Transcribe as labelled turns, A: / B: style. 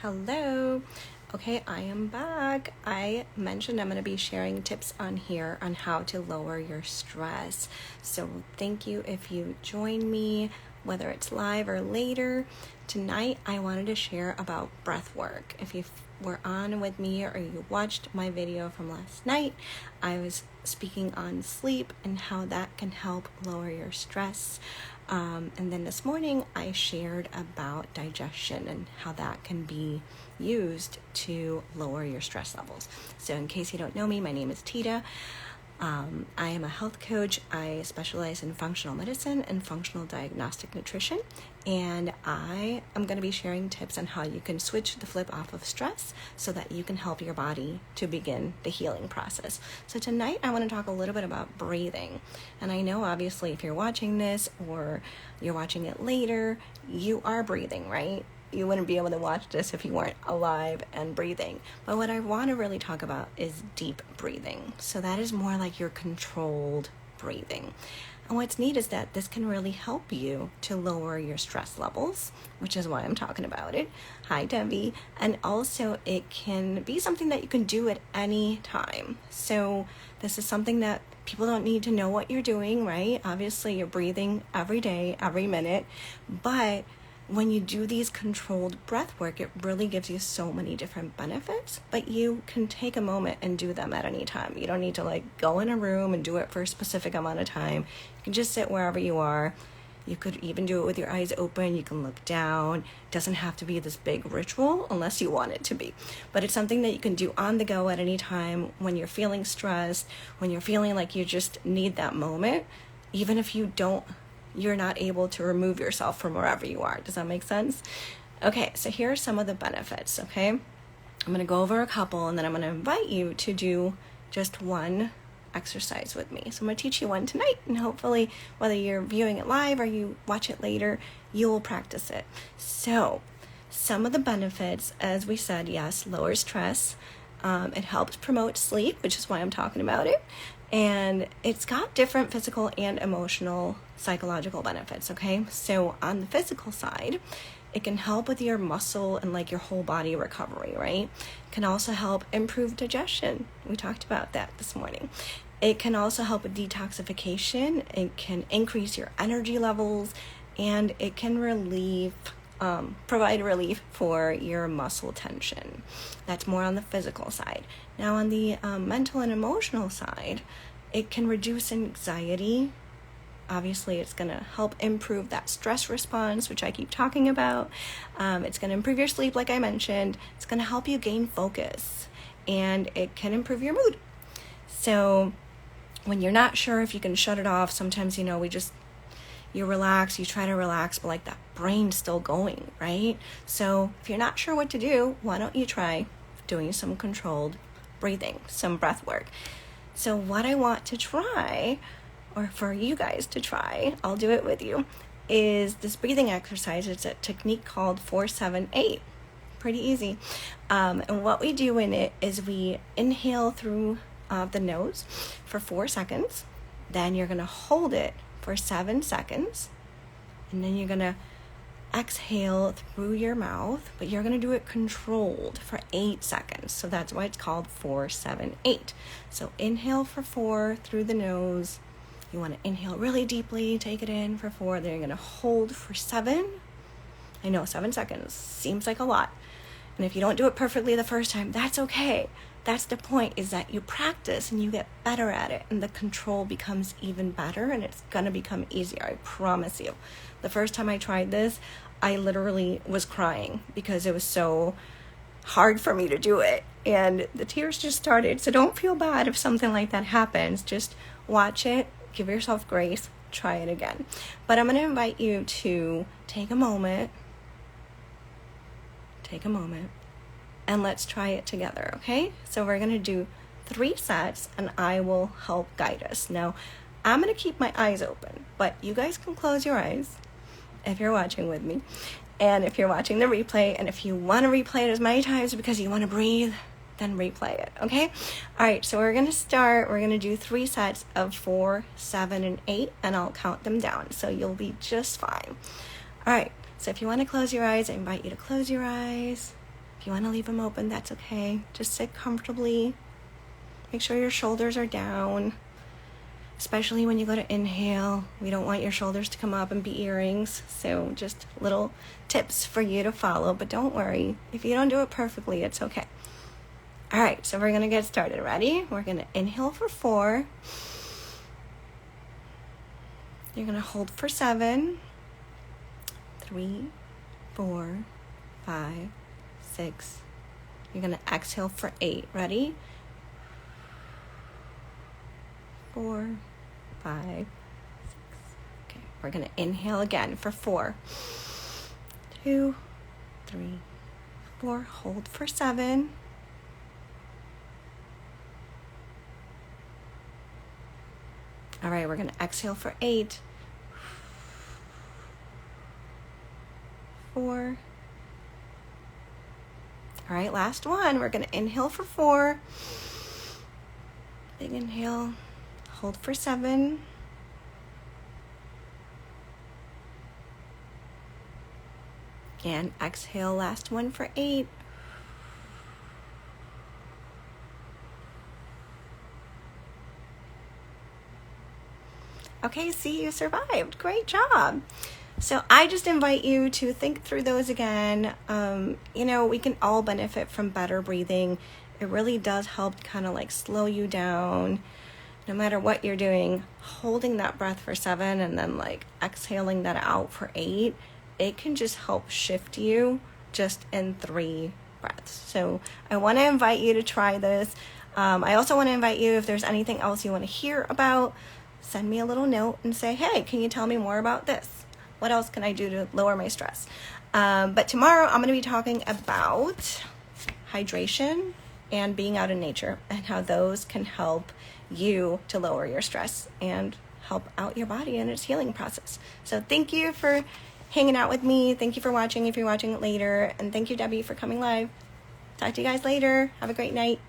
A: Hello. Okay, I am back. I mentioned I'm going to be sharing tips on here on how to lower your stress. So thank you if you join me, whether it's live or later. Tonight, I wanted to share about breath work. If you were on with me or you watched my video from last night, I was speaking on sleep and how that can help lower your stress. And then this morning I shared about digestion and how that can be used to lower your stress levels. So in case you don't know me, my name is Tita. I am a health coach. I specialize in functional medicine and functional diagnostic nutrition. And I am going to be sharing tips on how you can switch the flip off of stress so that you can help your body to begin the healing process. So tonight I want to talk a little bit about breathing. And I know obviously if you're watching this or you're watching it later, you are breathing, right? You wouldn't be able to watch this if you weren't alive and breathing. But what I want to really talk about is deep breathing. So that is more like your controlled breathing. And what's neat is that this can really help you to lower your stress levels, which is why I'm talking about it. Hi, Debbie. And also it can be something that you can do at any time. So this is something that people don't need to know what you're doing, right? Obviously you're breathing every day, every minute, but when you do these controlled breath work, it really gives you so many different benefits, but you can take a moment and do them at any time. You don't need to go in a room and do it for a specific amount of time. You can just sit wherever you are. You could even do it with your eyes open. You can look down. It doesn't have to be this big ritual unless you want it to be. But it's something that you can do on the go at any time when you're feeling stressed, when you're feeling like you just need that moment, even if you're not able to remove yourself from wherever you are. Does that make sense? Okay, so here are some of the benefits, okay? I'm going to go over a couple and then I'm going to invite you to do just one exercise with me. So I'm going to teach you one tonight, and hopefully whether you're viewing it live or you watch it later, you'll practice it. So some of the benefits, as we said, yes, lower stress. It helps promote sleep, which is why I'm talking about it. And it's got different physical and emotional psychological benefits, okay? So on the physical side, it can help with your muscle and your whole body recovery, right? It can also help improve digestion. We talked about that this morning. It can also help with detoxification. It can increase your energy levels, and it can provide relief for your muscle tension. That's more on the physical side. Now on the mental and emotional side, it can reduce anxiety. Obviously, it's going to help improve that stress response, which I keep talking about. It's going to improve your sleep, like I mentioned. It's going to help you gain focus, and it can improve your mood. So when you're not sure if you can shut it off, sometimes, you relax, you try to relax, but that brain's still going, right? So if you're not sure what to do, why don't you try doing some controlled breathing, some breath work? So what I want to try, or for you guys to try, I'll do it with you, is this breathing exercise. It's a technique called 4-7-8. Pretty easy. And what we do in it is we inhale through the nose for 4 seconds. Then you're going to hold it for 7 seconds. And then you're going to exhale through your mouth, but you're going to do it controlled for 8 seconds. So that's why it's called 4-7-8. So inhale for 4 through the nose. You want to inhale really deeply, take it in for 4. Then you're going to hold for 7. I know 7 seconds seems like a lot. And if you don't do it perfectly the first time, that's okay. That's the point, is that you practice and you get better at it, and the control becomes even better, and it's going to become easier, I promise you. The first time I tried this, I literally was crying because it was so hard for me to do it, and the tears just started. So don't feel bad if something like that happens. Just watch it, give yourself grace, try it again. But I'm going to invite you to take a moment, and let's try it together, okay? So we're going to do 3 sets, and I will help guide us. Now, I'm going to keep my eyes open, but you guys can close your eyes if you're watching with me, and if you're watching the replay, and if you want to replay it as many times because you want to breathe, then replay it, okay? All right, so we're going to start. We're going to do 3 sets of 4, 7, and 8, and I'll count them down, so you'll be just fine. All right, so if you want to close your eyes, I invite you to close your eyes. If you want to leave them open, that's okay. Just sit comfortably. Make sure your shoulders are down, especially when you go to inhale. We don't want your shoulders to come up and be earrings. So just little tips for you to follow, but don't worry. If you don't do it perfectly, it's okay. All right, so we're going to get started. Ready? We're going to inhale for 4. You're going to hold for 7, 3, 4, 5, 6. You're going to exhale for 8. Ready? 4, 5, 6. Okay, we're going to inhale again for 4, 2, 3, 4. Hold for 7. All right, we're going to exhale for 8, 4. All right, last one. We're going to inhale for 4. Big inhale. Hold for 7. And exhale, last one for 8. Okay, see, you survived. Great job. So I just invite you to think through those again. We can all benefit from better breathing. It really does help kind of like slow you down. No matter what you're doing, holding that breath for 7 and then like exhaling that out for 8, it can just help shift you just in 3 breaths. So I want to invite you to try this. I also want to invite you, if there's anything else you want to hear about, send me a little note and say, hey, can you tell me more about this? What else can I do to lower my stress? But tomorrow I'm going to be talking about hydration and being out in nature and how those can help you to lower your stress and help out your body in its healing process. So thank you for hanging out with me. Thank you for watching if you're watching it later. And thank you, Debbie, for coming live. Talk to you guys later. Have a great night.